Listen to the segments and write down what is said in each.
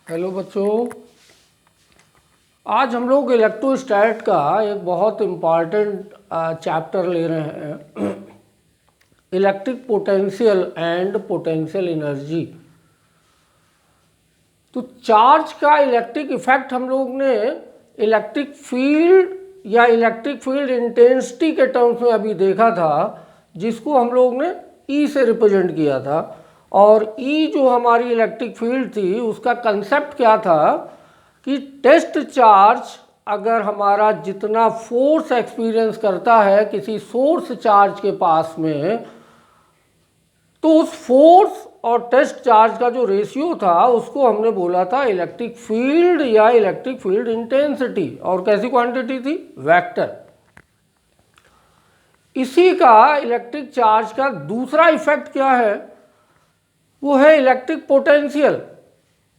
Hello बच्चों, आज हम लोग इलेक्ट्रोस्टैट का एक बहुत इम्पॉर्टेंट चैप्टर ले रहे हैं, electric potential and potential energy. तो चार्ज का इलेक्ट्रिक इफेक्ट हम लोग ने इलेक्ट्रिक फील्ड या इलेक्ट्रिक फील्ड इंटेंसिटी के टर्म्स में अभी देखा था, जिसको हम लोग ने ई से रिप्रेजेंट किया था। और ई जो हमारी इलेक्ट्रिक फील्ड थी उसका कंसेप्ट क्या था कि टेस्ट चार्ज अगर हमारा जितना फोर्स एक्सपीरियंस करता है किसी सोर्स चार्ज के पास में, तो उस फोर्स और टेस्ट चार्ज का जो रेशियो था उसको हमने बोला था इलेक्ट्रिक फील्ड या इलेक्ट्रिक फील्ड इंटेंसिटी। और कैसी क्वांटिटी थी? वेक्टर। इसी का इलेक्ट्रिक चार्ज का दूसरा इफेक्ट क्या है? वो है इलेक्ट्रिक पोटेंशियल।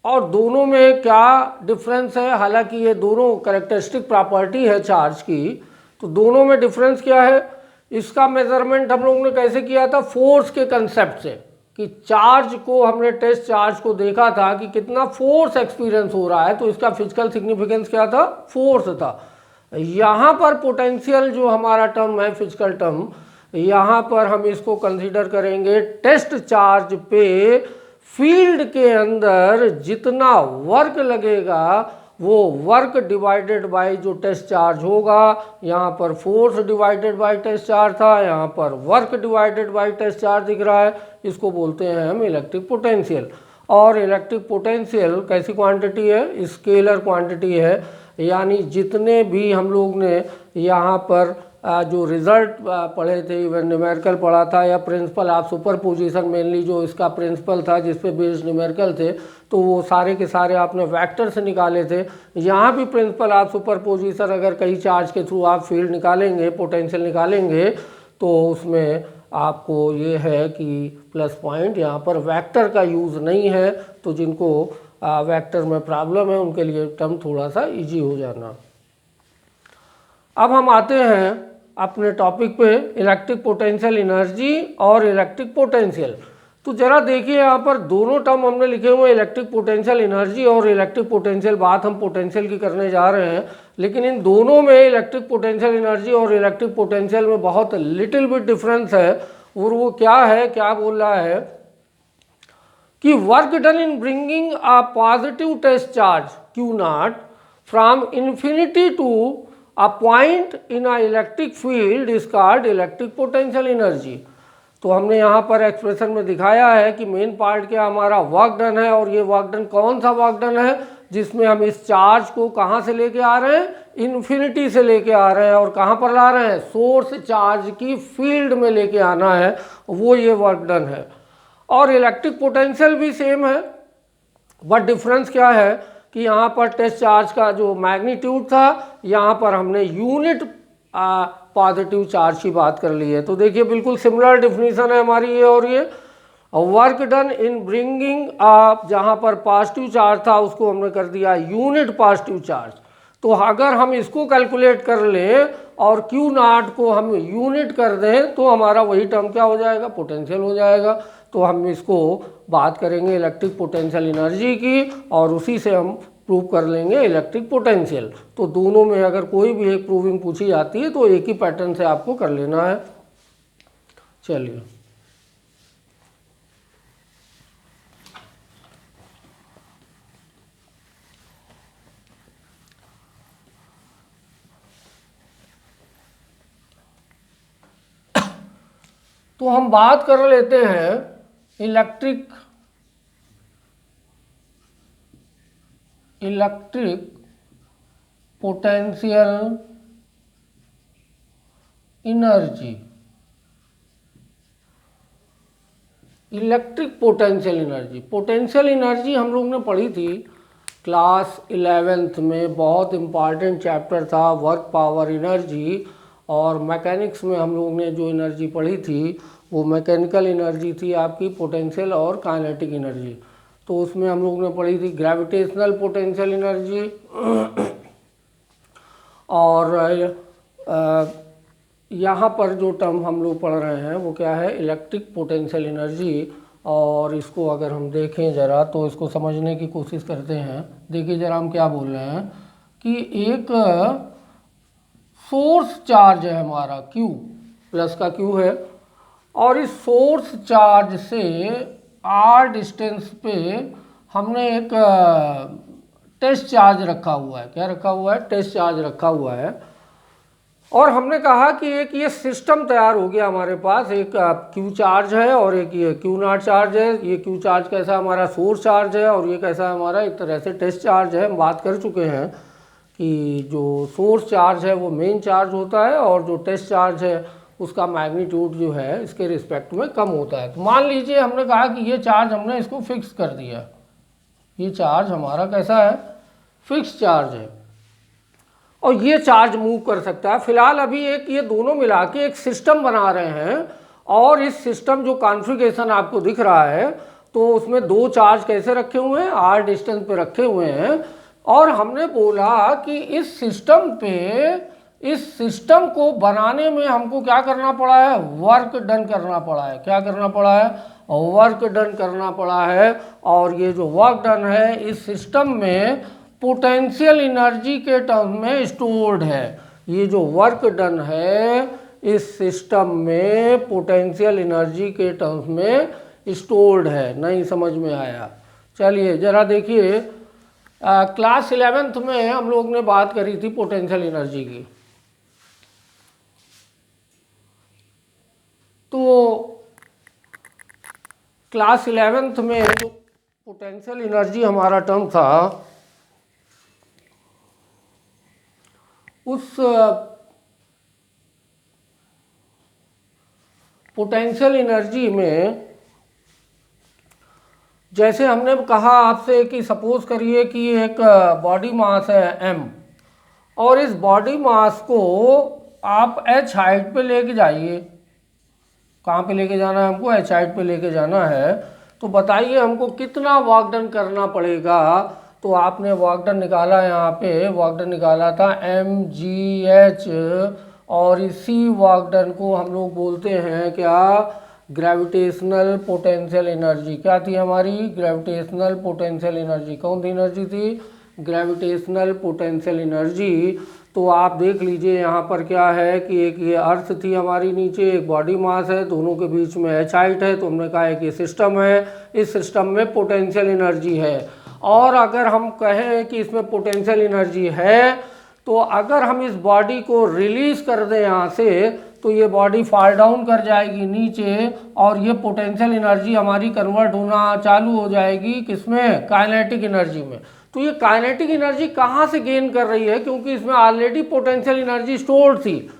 और दोनों में क्या डिफरेंस है? हालांकि ये दोनों कैरेक्टरिस्टिक प्रॉपर्टी है चार्ज की, तो दोनों में डिफरेंस क्या है? इसका मेजरमेंट हम लोगों ने कैसे किया था? फोर्स के कंसेप्ट से, कि चार्ज को हमने टेस्ट चार्ज को देखा था कि कितना फोर्स एक्सपीरियंस हो रहा है, तो इसका फिजिकल सिग्निफिकेंस क्या था? फोर्स था। यहाँ पर पोटेंशियल जो हमारा टर्म है, फिजिकल टर्म, यहाँ पर हम इसको कंसीडर करेंगे टेस्ट चार्ज पे फील्ड के अंदर जितना वर्क लगेगा वो वर्क डिवाइडेड बाय जो टेस्ट चार्ज होगा। यहाँ पर force divided by test charge था, यहाँ पर work divided by test charge दिख रहा है। इसको बोलते हैं हम इलेक्ट्रिक पोटेंशियल। और इलेक्ट्रिक पोटेंशियल कैसी क्वांटिटी है? स्केलर क्वांटिटी है। यानी जितने भी हम लोग ने यहाँ पर जो रिजल्ट पढ़े थे, इवन न्यूमेरिकल पढ़ा था या प्रिंसिपल ऑफ सुपरपोजिशन, मेनली जो इसका प्रिंसिपल था जिस पे बेस्ड न्यूमेरिकल थे, तो वो सारे के सारे आपने वेक्टर से निकाले थे। यहाँ भी प्रिंसिपल ऑफ सुपरपोजिशन, अगर कहीं चार्ज के थ्रू आप फील्ड निकालेंगे, पोटेंशियल निकालेंगे, तो उसमें आपको ये है कि प्लस पॉइंट, यहाँ पर वेक्टर का यूज़ नहीं है। तो जिनको वेक्टर में प्रॉब्लम है उनके लिए टर्म थोड़ा सा इजी हो जाना। अब हम आते हैं अपने टॉपिक पे, इलेक्ट्रिक पोटेंशियल एनर्जी और इलेक्ट्रिक पोटेंशियल। तो जरा देखिए, यहाँ पर दोनों टर्म हमने लिखे हुए हैं, इलेक्ट्रिक पोटेंशियल एनर्जी और इलेक्ट्रिक पोटेंशियल। बात हम पोटेंशियल की करने जा रहे हैं, लेकिन इन दोनों में इलेक्ट्रिक पोटेंशियल एनर्जी और इलेक्ट्रिक पोटेंशियल में बहुत लिटिल बिट डिफरेंस है। और वो क्या है? क्या बोल रहा है कि work done in bringing a positive test charge Q naught from infinity to a point in a electric field is called electric potential energy। तो हमने यहाँ पर एक्सप्रेशन में दिखाया है कि मेन पार्ट क्या हमारा वर्क डन है। और ये वर्क डन कौन सा वर्क डन है? जिसमें हम इस चार्ज को कहाँ से लेके आ रहे हैं? इन्फिनिटी से लेके आ रहे हैं। और कहाँ पर ला रहे हैं? सोर्स चार्ज की फील्ड में लेके आना है, वो ये वर्क डन है। और इलेक्ट्रिक पोटेंशियल भी सेम है, बट डिफरेंस क्या है कि यहाँ पर टेस्ट चार्ज का जो मैग्नीट्यूड था, यहाँ पर हमने यूनिट पॉजिटिव चार्ज की बात कर ली है। तो देखिए बिल्कुल सिमिलर डिफिनीशन है हमारी ये और ये। वर्क डन इन ब्रिंगिंग जहाँ पर पॉजिटिव चार्ज था उसको हमने कर दिया यूनिट पॉजिटिव चार्ज। तो अगर हम इसको कैलकुलेट कर लें और Q नॉट को हम यूनिट कर दें तो हमारा वही टर्म क्या हो जाएगा? पोटेंशियल हो जाएगा। तो हम इसको बात करेंगे इलेक्ट्रिक पोटेंशियल एनर्जी की, और उसी से हम प्रूव कर लेंगे इलेक्ट्रिक पोटेंशियल। तो दोनों में अगर कोई भी एक प्रूविंग पूछी जाती है तो एक ही पैटर्न से आपको कर लेना है। चलिए, तो हम बात कर लेते हैं electric potential energy. Electric potential energy, potential energy हम लोग ने पढ़ी थी क्लास 11th में, बहुत इम्पॉर्टेंट चैप्टर था, वर्क पावर एनर्जी। और मैकेनिक्स में हम लोग ने जो एनर्जी पढ़ी थी वो मैकेनिकल एनर्जी थी आपकी, पोटेंशियल और काइनेटिक एनर्जी। तो उसमें हम लोग ने पढ़ी थी ग्रेविटेशनल पोटेंशियल एनर्जी। और यहाँ पर जो टर्म हम लोग पढ़ रहे हैं वो क्या है? Electric potential energy. और इसको अगर हम देखें ज़रा तो इसको समझने की कोशिश करते हैं। देखिए ज़रा हम क्या बोल रहे हैं कि एक सोर्स चार्ज है हमारा Q, प्लस का Q है, और इस सोर्स चार्ज से r डिस्टेंस पे हमने एक टेस्ट चार्ज रखा हुआ है। क्या रखा हुआ है? टेस्ट चार्ज रखा हुआ है। और हमने कहा कि एक ये सिस्टम तैयार हो गया हमारे पास, एक Q चार्ज है और एक ये Q नॉट चार्ज है। ये Q चार्ज कैसा हमारा सोर्स चार्ज है और ये कैसा हमारा एक तरह से टेस्ट चार्ज है। हम बात कर चुके हैं कि जो सोर्स चार्ज है वो मेन चार्ज होता है और जो टेस्ट चार्ज है उसका मैग्नीट्यूड जो है इसके रिस्पेक्ट में कम होता है। तो मान लीजिए हमने कहा कि ये चार्ज हमने इसको फिक्स कर दिया, ये चार्ज हमारा कैसा है? फिक्स चार्ज है और ये चार्ज मूव कर सकता है। फिलहाल अभी एक ये दोनों मिला के एक सिस्टम बना रहे हैं और इस सिस्टम जो कॉन्फ़िगरेशन आपको दिख रहा है तो उसमें दो चार्ज कैसे रखे हुए हैं? r डिस्टेंस पे रखे हुए हैं। और हमने बोला कि इस सिस्टम पे, इस सिस्टम को बनाने में हमको क्या करना पड़ा है? वर्क डन करना पड़ा है। क्या करना पड़ा है? वर्क डन करना पड़ा है। और ये जो वर्क डन है इस सिस्टम में पोटेंशियल एनर्जी के टर्म में स्टोर्ड है। ये जो वर्क डन है इस सिस्टम में पोटेंशियल एनर्जी के टर्म्स में स्टोर्ड है। नहीं समझ में आया? चलिए ज़रा देखिए, क्लास 11th में हम लोग ने बात करी थी पोटेंशियल एनर्जी की। तो क्लास 11th में जो पोटेंशियल एनर्जी हमारा टर्म था उस पोटेंशियल एनर्जी में जैसे हमने कहा आपसे कि सपोज करिए कि एक बॉडी मास है m और इस बॉडी मास को आप h हाइट पे लेके जाइए। कहाँ पे लेके जाना है हमको? h हाइट पे लेके जाना है। तो बताइए हमको कितना वर्क डन करना पड़ेगा? तो आपने वर्क डन निकाला, यहाँ पे वर्क डन निकाला था mgh और इसी वर्क डन को हम लोग बोलते हैं क्या? Gravitational potential energy. क्या थी हमारी? Gravitational potential energy. कौन सी एनर्जी थी? Gravitational potential energy. तो आप देख लीजिए यहाँ पर क्या है कि एक ये अर्थ थी हमारी, नीचे एक बॉडी मास है, दोनों के बीच में h हाइट है। तो हमने कहा कि सिस्टम है, इस सिस्टम में पोटेंशियल एनर्जी है। और अगर हम कहें कि इसमें पोटेंशियल एनर्जी है तो अगर हम इस बॉडी को रिलीज कर दें यहाँ से तो ये बॉडी फॉल डाउन कर जाएगी नीचे और ये पोटेंशियल एनर्जी हमारी कन्वर्ट होना चालू हो जाएगी किसमें? काइनेटिक एनर्जी में। तो ये काइनेटिक एनर्जी कहाँ से गेन कर रही है? क्योंकि इसमें ऑलरेडी पोटेंशियल एनर्जी स्टोर्ड थी।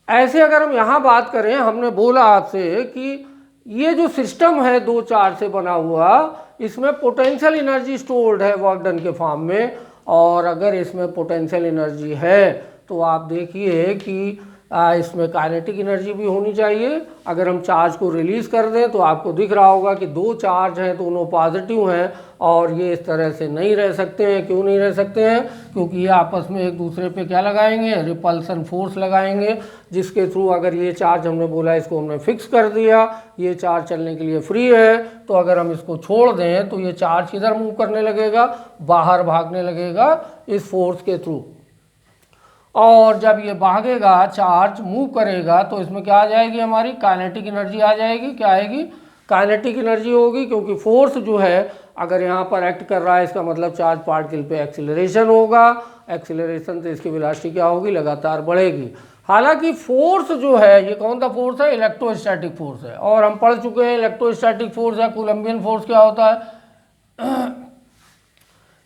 ऐसे अगर हम यहाँ बात करें, हमने बोला आपसे कि ये जो सिस्टम है दो चार्ज से बना हुआ, इसमें पोटेंशियल एनर्जी स्टोर्ड है वर्क डन के फॉर्म में। और अगर इसमें पोटेंशियल एनर्जी है तो आप देखिए कि इसमें काइनेटिक एनर्जी भी होनी चाहिए। अगर हम चार्ज को रिलीज़ कर दें तो आपको दिख रहा होगा कि दो चार्ज हैं, दोनों पॉजिटिव हैं और ये इस तरह से नहीं रह सकते हैं। क्यों नहीं रह सकते हैं? क्योंकि ये आपस में एक दूसरे पे क्या लगाएंगे? रिपल्सन फोर्स लगाएंगे, जिसके थ्रू अगर ये चार्ज हमने बोला इसको हमने फिक्स कर दिया, ये चार्ज चलने के लिए फ्री है। तो अगर हम इसको छोड़ दें तो ये चार्ज किधर मूव करने लगेगा? बाहर भागने लगेगा इस फोर्स के थ्रू। और जब ये भागेगा, चार्ज मूव करेगा, तो इसमें क्या आ जाएगी? हमारी काइनेटिक एनर्जी आ जाएगी। क्या आएगी? काइनेटिक एनर्जी होगी, क्योंकि फोर्स जो है अगर यहाँ पर एक्ट कर रहा है इसका मतलब चार्ज पार्टिकल पे एक्सीलरेशन होगा। एक्सीलरेशन से इसकी वेलोसिटी क्या होगी? लगातार बढ़ेगी। हालांकि फोर्स जो है ये कौन सा फोर्स है? इलेक्ट्रोस्टैटिक फोर्स है। और हम पढ़ चुके हैं इलेक्ट्रोस्टैटिक फोर्स या कूलम्बियन फोर्स क्या होता है?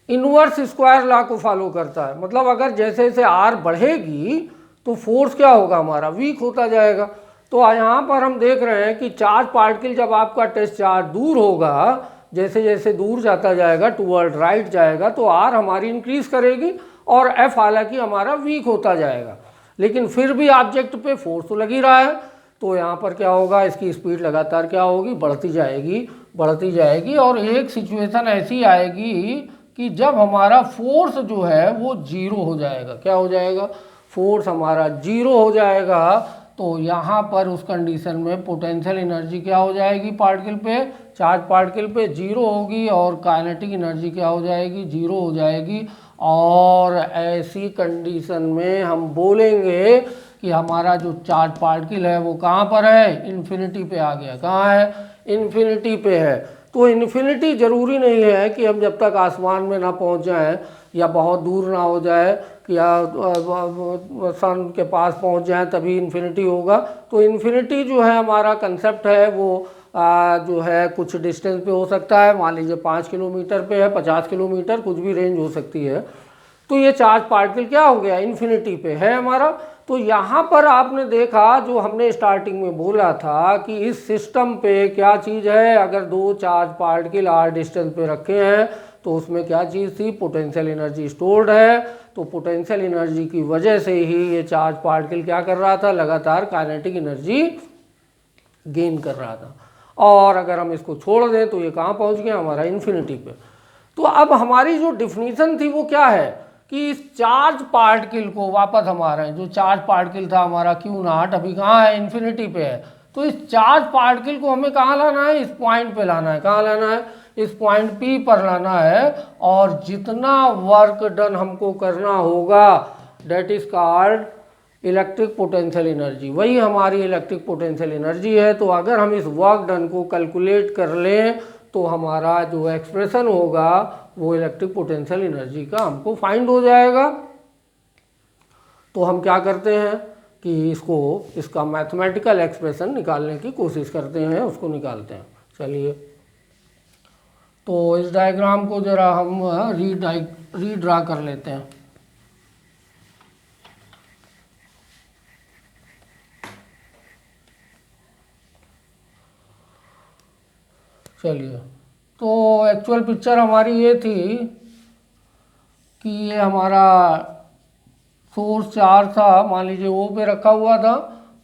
इनवर्स स्क्वायर लॉ को फॉलो करता है। मतलब अगर जैसे जैसे आर बढ़ेगी तो फोर्स क्या होगा? हमारा वीक होता जाएगा। तो यहाँ पर हम देख रहे हैं कि चार्ज पार्टिकल जब आपका टेस्ट चार्ज दूर होगा, जैसे जैसे दूर जाता जाएगा टूवर्ड राइट जाएगा, तो आर हमारी इंक्रीज करेगी और एफ हालांकि हमारा वीक होता जाएगा, लेकिन फिर भी ऑब्जेक्ट पे फोर्स तो लगी रहा है। तो यहाँ पर क्या होगा? इसकी स्पीड लगातार क्या होगी? बढ़ती जाएगी, बढ़ती जाएगी। और एक सिचुएशन ऐसी आएगी कि जब हमारा फोर्स जो है वो जीरो हो जाएगा। क्या हो जाएगा? फोर्स हमारा जीरो हो जाएगा। तो यहाँ पर उस कंडीशन में पोटेंशियल एनर्जी क्या हो जाएगी पार्टिकल पे, चार्ज पार्टिकल पे जीरो होगी, और काइनेटिक एनर्जी क्या हो जाएगी, जीरो हो जाएगी। और ऐसी कंडीशन में हम बोलेंगे कि हमारा जो चार्ज पार्टिकल है वो कहाँ पर है, इन्फिनिटी पे आ गया। कहाँ है, इन्फिनिटी पे है। तो इन्फिनिटी ज़रूरी नहीं है कि हम जब तक आसमान में ना पहुँच जाएं या बहुत दूर ना हो जाए या सन के पास पहुँच जाएं तभी इन्फिनिटी होगा। तो इन्फिनिटी जो है हमारा कंसेप्ट है वो जो है कुछ डिस्टेंस पे हो सकता है, मान लीजिए 5 किलोमीटर पे है, 50 किलोमीटर, कुछ भी रेंज हो सकती है। तो ये चार्ज पार्टिकल क्या हो गया, इन्फिनिटी पे है हमारा। तो यहाँ पर आपने देखा जो हमने स्टार्टिंग में बोला था कि इस सिस्टम पे क्या चीज़ है, अगर दो चार्ज पार्टिकल आर डिस्टेंस पे रखे हैं तो उसमें क्या चीज़ थी, पोटेंशियल एनर्जी स्टोर्ड है। तो पोटेंशियल एनर्जी की वजह से ही ये चार्ज पार्टिकल क्या कर रहा था, लगातार काइनेटिक एनर्जी गेन कर रहा था। और अगर हम इसको छोड़ दें तो ये कहाँ पहुँच गया, हमारा इन्फिनिटी पे। तो अब हमारी जो डिफिनीशन थी वो क्या है कि इस चार्ज पार्टिकल को वापस हम आ रहे हैं, जो चार्ज पार्टिकल था हमारा क्यू नॉट अभी कहाँ है, इन्फिनिटी पे है। तो इस चार्ज पार्टिकल को हमें कहाँ लाना है, इस पॉइंट पे लाना है। कहाँ लाना है, इस पॉइंट पी पर लाना है। और जितना वर्क डन हमको करना होगा that is called electric potential energy, वही हमारी इलेक्ट्रिक पोटेंशियल एनर्जी है। तो अगर हम इस वर्क डन को कैलकुलेट कर लें तो हमारा जो एक्सप्रेशन होगा वो इलेक्ट्रिक पोटेंशियल एनर्जी का हमको फाइंड हो जाएगा। तो हम क्या करते हैं कि इसका मैथमेटिकल एक्सप्रेशन निकालने की कोशिश करते हैं, उसको निकालते हैं। चलिए, तो इस डायग्राम को ज़रा हम रीड्रा कर लेते हैं। चलिए, तो एक्चुअल पिक्चर हमारी ये थी कि ये हमारा सोर्स चार्ज था, मान लीजिए ओ पे रखा हुआ था,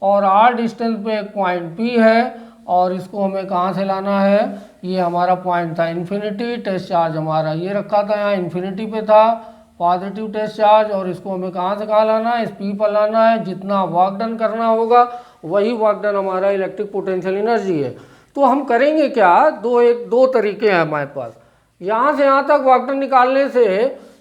और आर डिस्टेंस पे एक पॉइंट पी है, और इसको हमें कहाँ से लाना है, ये हमारा पॉइंट था इन्फिनिटी। टेस्ट चार्ज हमारा ये रखा था, यहाँ इन्फिनिटी पे था पॉजिटिव टेस्ट चार्ज, और इसको हमें कहाँ से कहाँ लाना है, इस पी पर लाना है। जितना वर्क डन करना होगा वही वर्क डन हमारा इलेक्ट्रिक पोटेंशियल एनर्जी है। तो हम करेंगे क्या, दो तरीके हैं हमारे पास। यहाँ से यहाँ तक वर्क डन निकालने से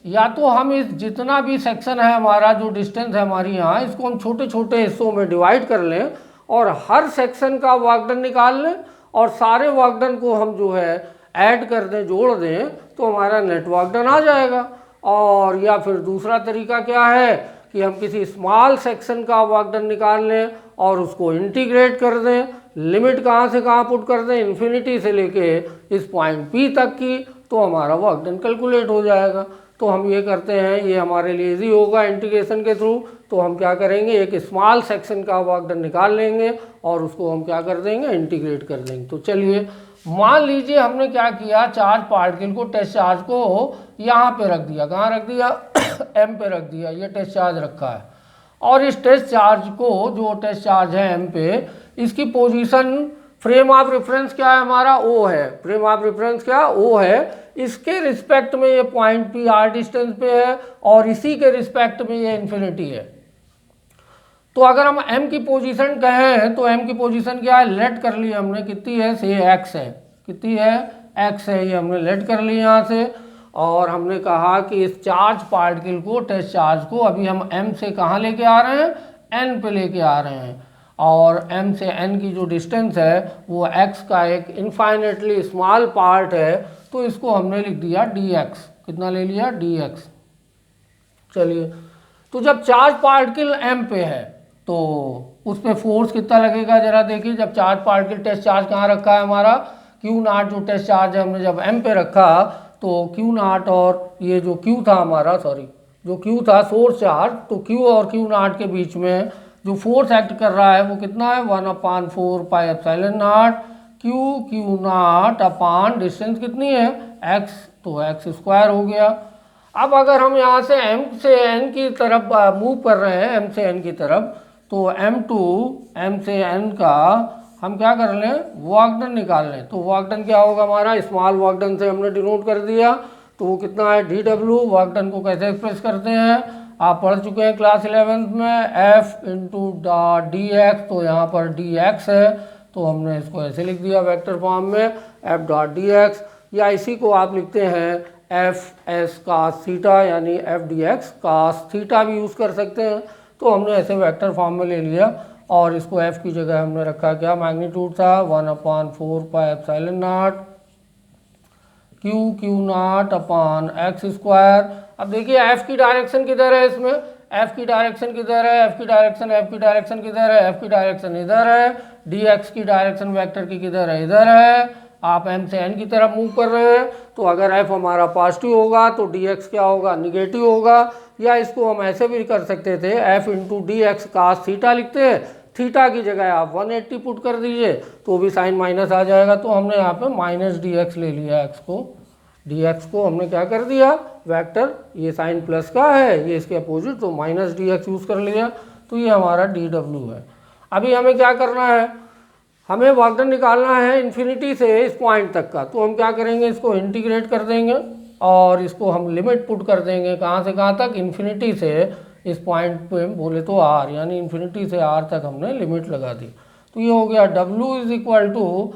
या तो हम इस जितना भी सेक्शन है हमारा, जो डिस्टेंस है हमारी यहाँ, इसको हम छोटे छोटे हिस्सों में डिवाइड कर लें और हर सेक्शन का वर्क डन निकाल लें, और सारे वर्क डन को हम जो है ऐड कर दें, जोड़ दें, तो हमारा नेट वर्क डन आ जाएगा। और या फिर दूसरा तरीका क्या है कि हम किसी स्मॉल सेक्शन का वर्क डन निकाल लें और उसको इंटीग्रेट कर दें, लिमिट कहाँ से कहाँ पुट कर दें, इन्फिनिटी से लेके इस पॉइंट पी तक की, तो हमारा वर्क डन कैलकुलेट हो जाएगा। तो हम ये करते हैं, ये हमारे लिए इजी होगा इंटीग्रेशन के थ्रू। तो हम क्या करेंगे, एक स्मॉल सेक्शन का वर्क डन निकाल लेंगे और उसको हम क्या कर देंगे, इंटीग्रेट कर देंगे। तो चलिए, मान लीजिए हमने क्या किया, चार्ज पार्टिकल को, टेस्ट चार्ज को यहाँ पे रख दिया। कहाँ रख दिया, एम पे रख दिया, ये टेस्ट चार्ज रखा है। और इस टेस्ट चार्ज को, जो टेस्ट चार्ज है एम पे, इसकी पोजीशन, फ्रेम ऑफ रेफरेंस क्या है हमारा, ओ है। फ्रेम ऑफ रेफरेंस क्या, ओ है। इसके रिस्पेक्ट में ये पॉइंट पी आर डिस्टेंस पे है, और इसी के रिस्पेक्ट में ये इन्फिनिटी है। तो अगर हम m की पोजीशन कहें तो m की पोजीशन क्या है, लेट कर ली हमने, कितनी है, से x है, कितनी है, x है, ये हमने लेट कर ली यहाँ से। और हमने कहा कि इस चार्ज पार्टिकल को, टेस्ट चार्ज को, अभी हम m से कहाँ लेके आ रहे हैं, n पे लेके आ रहे हैं। और m से n की जो डिस्टेंस है वो x का एक इनफाइनेटली स्मॉल पार्ट है, तो इसको हमने लिख दिया dx। कितना ले लिया, dx। चलिए, तो जब चार्ज पार्टिकल m पे है तो उस पर फोर्स कितना लगेगा जरा देखिए। जब चार्ज पार्टिकल, टेस्ट चार्ज कहाँ रखा है हमारा, क्यू नॉट, जो टेस्ट चार्ज है हमने जब m पे रखा, तो क्यू नॉट और ये जो क्यू था हमारा, सॉरी, जो क्यू था सोर्स चार्ज, तो क्यू और क्यू नॉट के बीच में जो फोर्स एक्ट कर रहा है वो कितना है, 1/4 pi epsilon naught Q naught अपान डिस्टेंस कितनी है, x, तो x स्क्वायर हो गया। अब अगर हम यहाँ से m से n की तरफ मूव कर रहे हैं, m से n की तरफ, तो m से n का हम क्या कर लें, वर्क डन निकाल लें। तो वर्क डन क्या होगा हमारा, स्मॉल वर्क डन से हमने डिनोट कर दिया, तो वो कितना है, dw। वर्क डन को कैसे एक्सप्रेस करते हैं, आप पढ़ चुके हैं क्लास 11th में, f इंटू dx, तो यहाँ पर dx है तो हमने इसको ऐसे लिख दिया वेक्टर फॉर्म में f डॉट dx, या इसी को आप लिखते हैं एफ एस कास थीटा, यानी F D X cos theta use यूज़ कर सकते हैं। तो हमने ऐसे वेक्टर फॉर्म में ले लिया और इसको एफ की जगह हमने रखा, क्या मैग्नीट्यूड था 1/4 pi epsilon naught Q not upon x square. अब देखिए एफ की डायरेक्शन किधर है, इसमें एफ की डायरेक्शन किधर है, एफ की डायरेक्शन किधर है, एफ की डायरेक्शन इधर है, डी एक्स की डायरेक्शन वेक्टर की किधर है, इधर है। आप m से n की तरफ मूव कर रहे हैं तो अगर f हमारा पॉजिटिव होगा तो dx क्या होगा, निगेटिव होगा। या इसको हम ऐसे भी कर सकते थे, f into D X cos theta लिखते हैं, थीटा की जगह आप 180 पुट कर दीजिए तो भी साइन माइनस आ जाएगा। तो हमने यहाँ पे माइनस dx ले लिया, x को dx को हमने क्या कर दिया वेक्टर, ये साइन प्लस का है, ये इसके अपोजिट, तो माइनस dx यूज़ कर लिया। तो ये हमारा dw है। अभी हमें क्या करना है, हमें वर्क डन निकालना है इन्फिनिटी से इस पॉइंट तक का। तो हम क्या करेंगे, इसको इंटीग्रेट कर देंगे और इसको हम लिमिट पुट कर देंगे, कहाँ से कहाँ तक, इन्फिनिटी से इस पॉइंट पे बोले तो r, यानी इन्फिनिटी से r तक हमने लिमिट लगा दी। तो ये हो गया w is equal to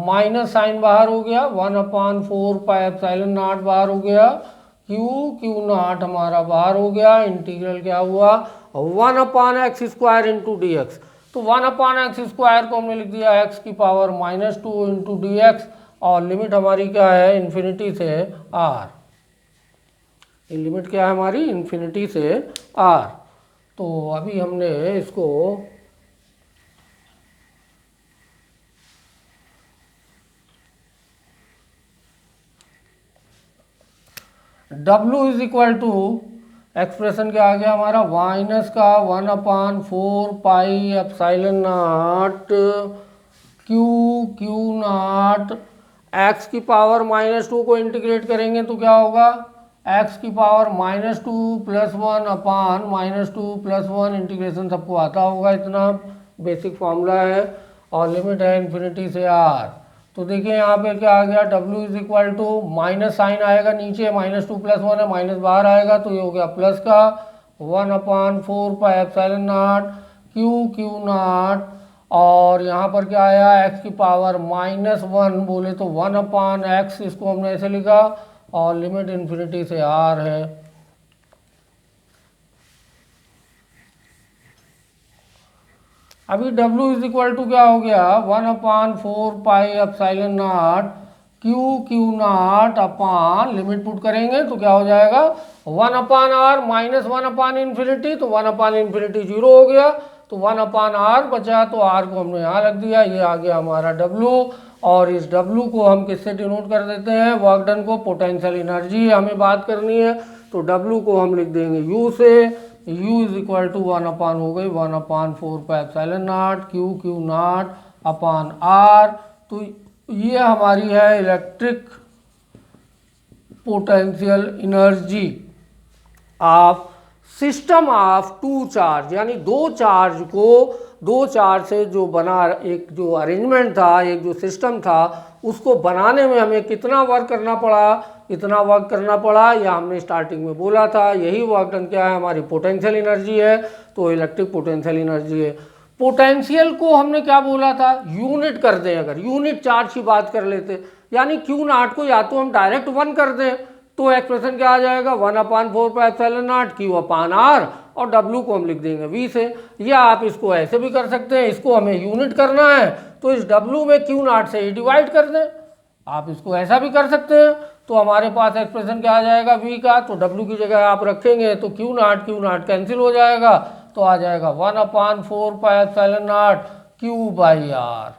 minus sign बाहर हो गया, 1/4 पाई एप्सिलॉन नॉट बाहर हो गया, क्यू नॉट हमारा बाहर हो गया, इंटीग्रल क्या हुआ 1/x square into D x. तो 1/x स्क्वायर को हमने लिख दिया x की पावर -2 इंटू डी एक्स, और लिमिट हमारी क्या है इन्फिनिटी से r, लिमिट क्या है हमारी इन्फिनिटी से r। तो अभी हमने इसको w is equal to, expression क्या आ गया हमारा, माइनस का 1/4 pi epsilon naught Q naught, X की पावर -2 को इंटीग्रेट करेंगे तो क्या होगा, एक्स की पावर -2 + 1 अपान -2 + 1, इंटीग्रेशन सबको आता होगा, इतना बेसिक फॉर्मूला है, और लिमिट है इन्फिनिटी से r। तो देखिए यहाँ पे क्या आ गया, w is equal to, minus sign आएगा नीचे, -2 + 1 है, माइनस बाहर आएगा तो ये हो गया प्लस का 1/4 pi epsilon naught Q not, और यहाँ पर क्या आया x की पावर -1 बोले तो 1/x, इसको हमने ऐसे लिखा, और लिमिट इन्फिनिटी से r है। अभी w इज इक्वल टू क्या हो गया, 1/4 pi epsilon naught Q naught अपान, लिमिट पुट करेंगे तो क्या हो जाएगा 1/r माइनस 1/∞, तो 1/∞ 0 हो गया, तो 1/r बचा, तो r को हमने यहाँ रख दिया, ये आ गया हमारा w। और इस w को हम किससे डिनोट कर देते हैं, वर्क डन को, पोटेंशियल एनर्जी हमें बात करनी है, तो w को हम लिख देंगे u से, u इज इक्वल टू 1 हो गई 1/4 pi epsilon naught Q naught upon r। तो ये हमारी है electric potential energy of system of two charge, यानी दो चार्ज से जो बना एक जो अरेंजमेंट था, एक जो सिस्टम था, उसको बनाने में हमें कितना वर्क करना पड़ा, इतना वर्क करना पड़ा, या हमने स्टार्टिंग में बोला था, यही वर्क डन क्या है हमारी पोटेंशियल एनर्जी है, तो इलेक्ट्रिक पोटेंशियल एनर्जी है। पोटेंशियल को हमने क्या बोला था, यूनिट कर दें, अगर यूनिट चार्ज की बात कर लेते, यानी क्यू नॉट को या तो हम डायरेक्ट 1 कर दें, तो एक्सप्रेशन क्या आ जाएगा 1/4 पाई एप्सिलॉन नॉट क्यू अपान r, और w को हम लिख देंगे v से। या आप इसको ऐसे भी कर सकते हैं, इसको हमें यूनिट करना है तो इस w में क्यू नॉट से डिवाइड कर दें, आप इसको ऐसा भी कर सकते हैं। तो हमारे पास एक्सप्रेशन क्या आ जाएगा v का, तो w की जगह आप रखेंगे तो क्यू नॉट कैंसिल हो जाएगा, तो आ जाएगा 1/4 पाई एप्सिलॉन नॉट q/r।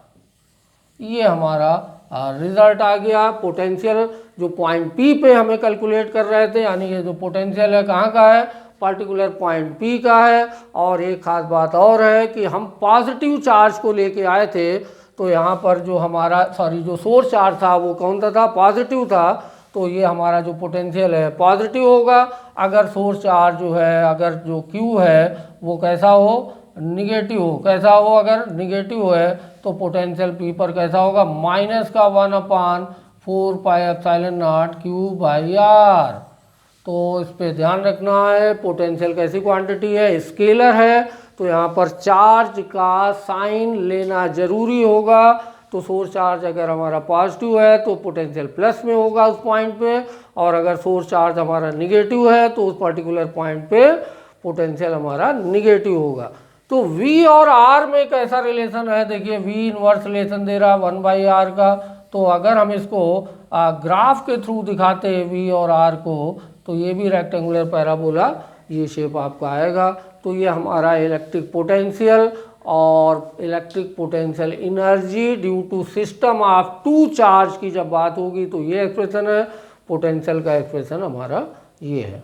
ये हमारा रिजल्ट आ गया। पोटेंशियल जो पॉइंट P पे हमें कैलकुलेट कर रहे थे, यानी ये जो पोटेंशियल है कहाँ का है, पर्टिकुलर पॉइंट P का है। और एक खास बात और है कि हम पॉजिटिव चार्ज को लेके आए थे, तो यहाँ पर जो हमारा जो सोर्स चार्ज था वो कौन सा था, पॉजिटिव था, तो ये हमारा जो पोटेंशियल है पॉजिटिव होगा। अगर सोर्स चार्ज जो है, अगर जो Q है वो कैसा हो, निगेटिव हो, कैसा हो, अगर निगेटिव है तो पोटेंशियल P पर कैसा होगा, -1/4 पाई एप्सिलॉन नॉट Q/r। तो इस पे ध्यान रखना है। पोटेंशियल कैसी क्वांटिटी है, स्केलर है, तो यहाँ पर चार्ज का साइन लेना जरूरी होगा। तो सोर्स चार्ज अगर हमारा पॉजिटिव है तो पोटेंशियल प्लस में होगा उस पॉइंट पे, और अगर सोर्स चार्ज हमारा निगेटिव है तो उस पर्टिकुलर पॉइंट पे पोटेंशियल हमारा निगेटिव होगा। तो V और R में कैसा रिलेशन है, देखिए V इनवर्स रिलेशन दे रहा 1/r का। तो अगर हम इसको ग्राफ के थ्रू दिखाते हैं V और R को, तो ये भी रेक्टेंगुलर पैराबोला ये शेप आपका आएगा। तो ये हमारा इलेक्ट्रिक पोटेंशियल और electric potential energy due to system of two charge की जब बात होगी तो ये एक्सप्रेशन है, पोटेंशियल का एक्सप्रेशन हमारा ये है।